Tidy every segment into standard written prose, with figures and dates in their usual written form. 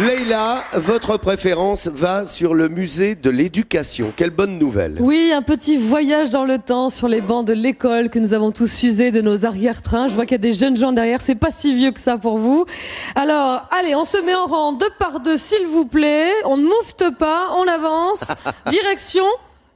Leïla, votre préférence va sur le musée de l'éducation. Quelle bonne nouvelle. Oui, un petit voyage dans le temps sur les bancs de l'école que nous avons tous usés de nos arrière-trains. Je vois qu'il y a des jeunes gens derrière, c'est pas si vieux que ça pour vous. Alors, allez, on se met en rang 2 par 2, s'il vous plaît. On ne moufte pas, on avance. Direction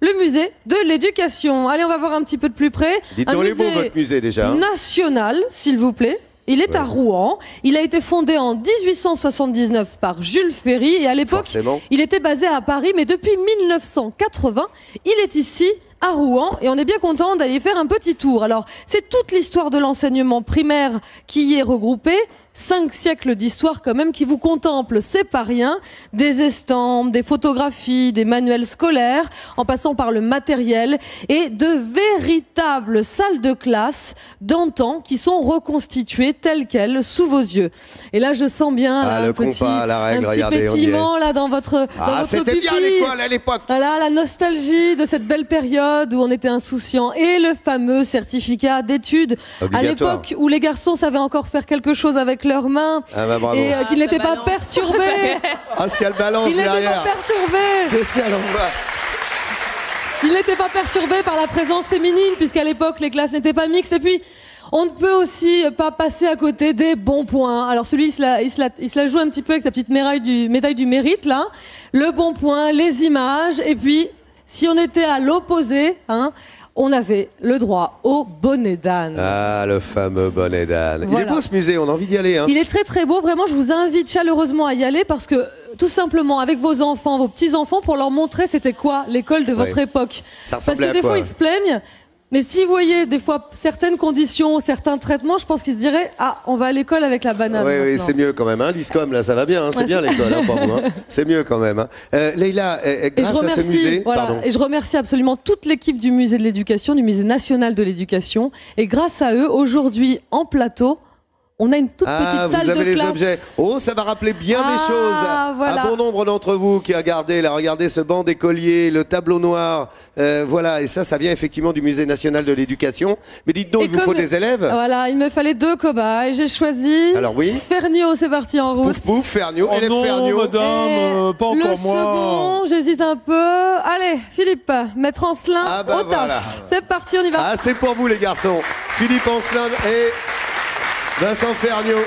le musée de l'éducation. Allez, on va voir un petit peu de plus près. Dites-nous les mots, votre musée déjà. National, s'il vous plaît. Il est à Rouen. Il a été fondé en 1879 par Jules Ferry et à l'époque, il était basé à Paris, mais depuis 1980, il est ici à Rouen et on est bien content d'aller faire un petit tour. Alors, c'est toute l'histoire de l'enseignement primaire qui y est regroupée. 5 siècles d'histoire quand même qui vous contemplent, c'est pas rien. Des estampes, des photographies, des manuels scolaires, en passant par le matériel et de véritables salles de classe d'antan qui sont reconstituées telles quelles sous vos yeux. Et là, je sens bien le compas, la règle, un petit regardez, pétillement là dans votre c'était pupille. bien l'école à l'époque. Voilà, la nostalgie de cette belle période où on était insouciant et le fameux certificat d'études à l'époque où les garçons savaient encore faire quelque chose avec leurs mains et qu'ils n'étaient pas perturbés. Ce qu'elle balance derrière. Qu'est-ce qu'elle envoie? Il n'était pas perturbé par la présence féminine puisqu'à l'époque les classes n'étaient pas mixtes. Et puis on ne peut aussi pas passer à côté des bons points. Alors celui, il se la joue un petit peu avec sa petite médaille du mérite là. Le bon point, les images. Et puis si on était à l'opposé, on avait le droit au bonnet d'âne. Ah, le fameux bonnet d'âne. Voilà. Il est beau ce musée, on a envie d'y aller. Il est très très beau, vraiment je vous invite chaleureusement à y aller parce que tout simplement avec vos enfants, vos petits-enfants, pour leur montrer c'était quoi l'école de votre époque. Ça ressemblait à quoi? Parce que des fois ils se plaignent, mais s'ils voyaient des fois certaines conditions, certains traitements, je pense qu'ils se diraient « Ah, on va à l'école avec la banane. » Oui, c'est mieux quand même. L'ISCOM, là, ça va bien. C'est bien l'école, pour vous. C'est mieux quand même. Leïla, grâce à ce musée... Et je remercie absolument toute l'équipe du musée de l'éducation, du musée national de l'éducation. Et grâce à eux, aujourd'hui, en plateau, on a une toute petite salle de classe. Vous avez les objets. Oh, ça va rappeler bien des choses. À bon nombre d'entre vous qui regardez ce banc d'écoliers, le tableau noir. Voilà, et ça vient effectivement du musée national de l'éducation. Mais dites donc, il vous faut des élèves. Voilà, il me fallait 2 cobayes. J'ai choisi. Alors oui. Ferniaud, c'est parti en route. Pouf, pouf, Ferniaud. Oh non, Ferniaud. Madame, pas encore moi. Le second, j'hésite un peu. Allez, Philippe, maître Ancelin, au taf. Voilà. C'est parti, on y va. C'est pour vous les garçons. Philippe Ancelin et... Vincent Ferniaud,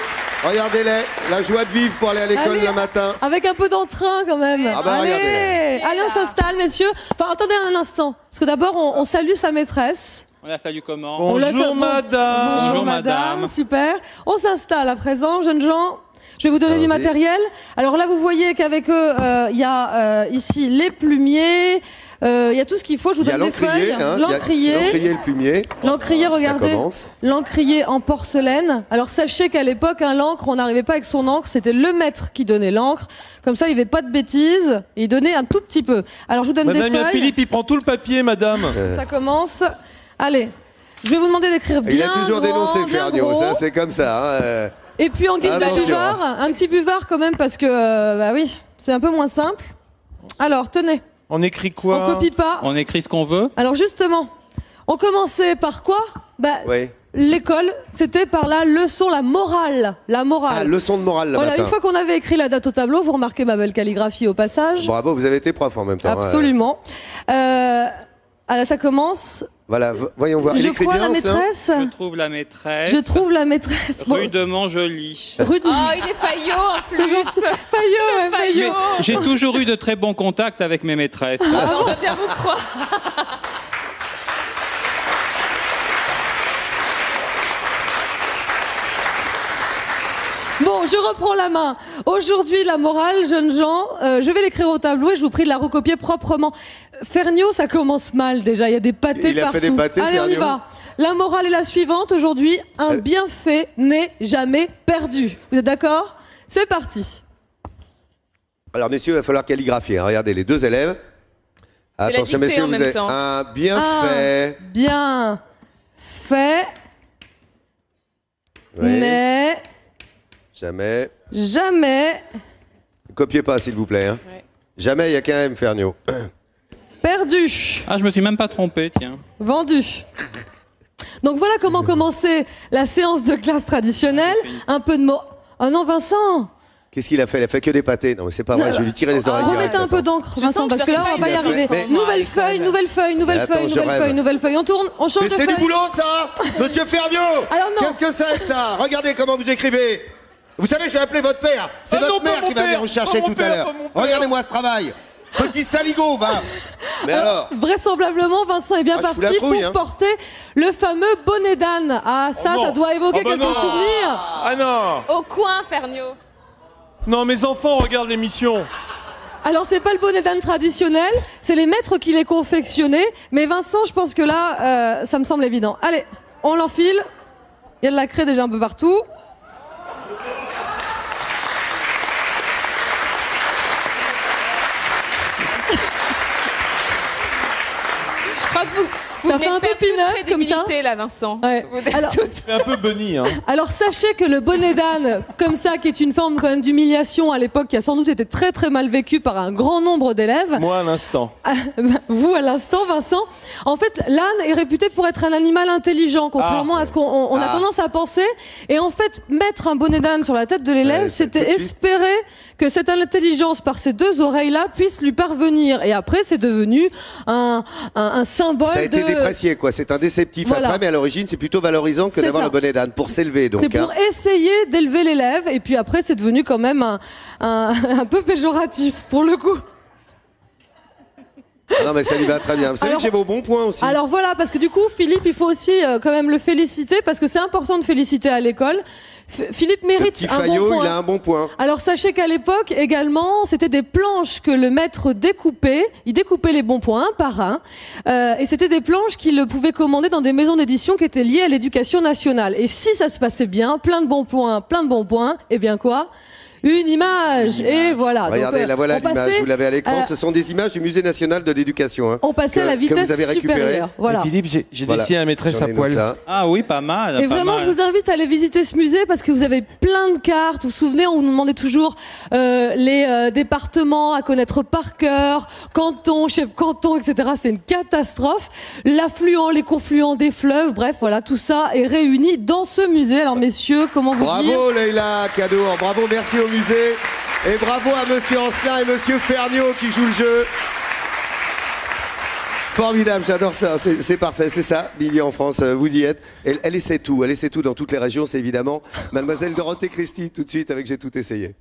regardez-les, la joie de vivre pour aller à l'école le matin. Avec un peu d'entrain quand même. Allez, on s'installe messieurs. Enfin, attendez un instant, parce que d'abord on salue sa maîtresse. On la salue comment? Bonjour madame. Bonjour madame. Super. On s'installe à présent, jeunes gens. Je vais vous donner du matériel. Alors là, vous voyez qu'avec eux, il y a ici les plumiers. Il y a tout ce qu'il faut, je vous donne des feuilles. L'encrier. L'encrier, le plumier. L'encrier, regardez. L'encrier en porcelaine. Alors sachez qu'à l'époque, l'encre, on n'arrivait pas avec son encre, c'était le maître qui donnait l'encre. Comme ça, il n'y avait pas de bêtises. Et il donnait un tout petit peu. Alors je vous donne des feuilles. Madame, Philippe, il prend tout le papier, madame. Ça commence. Allez, je vais vous demander d'écrire bien. Il a toujours dénoncé Ferniaud, ça c'est comme ça. Et puis en guise de buvard, un petit buvard quand même, parce que, bah oui, c'est un peu moins simple. Alors, tenez. On écrit quoi? On copie pas. On écrit ce qu'on veut. Alors justement, on commençait par quoi? L'école, c'était par la leçon, la morale. La morale. Ah, leçon de morale, là, une fois qu'on avait écrit la date au tableau, vous remarquez ma belle calligraphie au passage. Bravo, vous avez été prof en même temps. Absolument. Alors ça commence... Voilà, voyons voir. Je crois la maîtresse. Je trouve la maîtresse. Je trouve la maîtresse. Rue de Montjoly. Oh, il est faillot en plus. Faillot. J'ai toujours eu de très bons contacts avec mes maîtresses. On va bien vous croire. Bon, je reprends la main. Aujourd'hui, la morale, jeunes gens, je vais l'écrire au tableau et je vous prie de la recopier proprement. Ferniaud, ça commence mal déjà, il y a des pâtés partout. Il a fait des pâtés, Allez, Ferniaud. On y va. La morale est la suivante. Aujourd'hui, un bienfait n'est jamais perdu. Vous êtes d'accord? C'est parti. Alors, messieurs, il va falloir calligraphier. Regardez, les 2 élèves. Attention, messieurs, vous avez un bienfait. Bien fait. Mais... Jamais. Ne copiez pas, s'il vous plaît. Jamais, il n'y a qu'un M, Ferniaud. Perdu. Ah, je me suis même pas trompé, tiens. Vendu. Donc voilà comment commencer la séance de classe traditionnelle. Un peu de mots. Oh non, Vincent, Qu'est-ce qu'il a fait? Il a fait que des pâtés. Non, mais c'est pas vrai, je vais lui tirer les oreilles. Remettez direct, un peu attends. d'encre, Je Vincent, sens que parce que là, je on va pas y dois arriver. faire. Nouvelle feuille, nouvelle feuille, nouvelle Mais attends, feuille, je nouvelle rêve. feuille, nouvelle feuille. On tourne, on change Mais de c'est feuille. du boulot, ça, Monsieur Ferniaud. Alors non. Qu'est-ce que c'est que ça? Regardez comment vous écrivez. Vous savez, je vais appeler votre père. C'est Ah non, votre pas mère mon qui va venir père, vous chercher pas mon tout à père, l'heure. pas mon père. Regardez-moi ce travail. Petit saligo, va. Mais alors? Vraisemblablement, Vincent est bien Ah, je fous la parti trouille, pour hein. porter le fameux bonnet d'âne. Ah, ça, Oh non. ça doit évoquer Ah bah quelques non. souvenirs. Ah non. Au coin, Ferniaud. Non, mes enfants regardent l'émission. Alors, c'est pas le bonnet d'âne traditionnel, c'est les maîtres qui les confectionnaient. Mais Vincent, je pense que là, ça me semble évident. Allez, on l'enfile. Il y a de la craie déjà un peu partout. Je crois que vous Ça venez fait de un peu perdre toute pin-up, comme ça. crédibilité, là, Vincent. Ouais. Vous êtes Alors, C'est un peu bunny, hein. Alors sachez que le bonnet d'âne, comme ça, qui est une forme quand même d'humiliation à l'époque, qui a sans doute été très très mal vécue par un grand nombre d'élèves. Moi, à l'instant. Vous à l'instant, Vincent. En fait, l'âne est réputé pour être un animal intelligent, contrairement à ce qu'on a tendance à penser. Et en fait, mettre un bonnet d'âne sur la tête de l'élève, Ouais, c'était tout de suite. espérer que cette intelligence, par ces deux oreilles-là, puisse lui parvenir. Et après, c'est devenu un symbole Ça a été de... déprécié, quoi. C'est un déceptif Voilà. après, mais à l'origine, c'est plutôt valorisant que C'est d'avoir ça. le bonnet d'âne pour s'élever. Donc, C'est pour hein. essayer d'élever l'élève, et puis après, c'est devenu quand même un peu péjoratif, pour le coup. Ah non, mais ça lui va très bien. Vous savez Alors- que j'ai vos bons points aussi. Alors voilà, parce que du coup, Philippe, il faut aussi quand même le féliciter, parce que c'est important de féliciter à l'école. Philippe le mérite petit un bon Fayot, point. il a un bon point. Alors sachez qu'à l'époque également, c'était des planches que le maître découpait. Il découpait les bons points un par un. Et c'était des planches qu'il pouvait commander dans des maisons d'édition qui étaient liées à l'éducation nationale. Et si ça se passait bien, plein de bons points, eh bien quoi ? Une image. Et voilà. Regardez, Donc, la voilà on l'image, passait vous l'avez à l'écran. à- Ce sont des images du Musée national de l'éducation. Hein, On passait à la que vous vitesse avez récupéré. supérieure. Voilà. Et Philippe, j'ai Voilà. dessiné la maîtresse J'en à ai une poil. autre là. Ah oui, pas mal. Et pas vraiment, mal. je vous invite à aller visiter ce musée parce que vous avez plein de cartes. Vous vous souvenez, on nous demandait toujours les départements à connaître par cœur, canton, chef canton, etc. C'est une catastrophe. L'affluent, les confluents des fleuves, bref, voilà, tout ça est réuni dans ce musée. Alors, messieurs, comment vous dire Bravo Leïla Kadour, bravo, merci au musée. Et bravo à Monsieur Ancelin et Monsieur Ferniaud qui jouent le jeu. Formidable, j'adore ça, c'est parfait, c'est ça, Billy en France, vous y êtes. Elle essaie tout dans toutes les régions, c'est évidemment Mademoiselle Dorothée Christie, tout de suite avec J'ai tout essayé.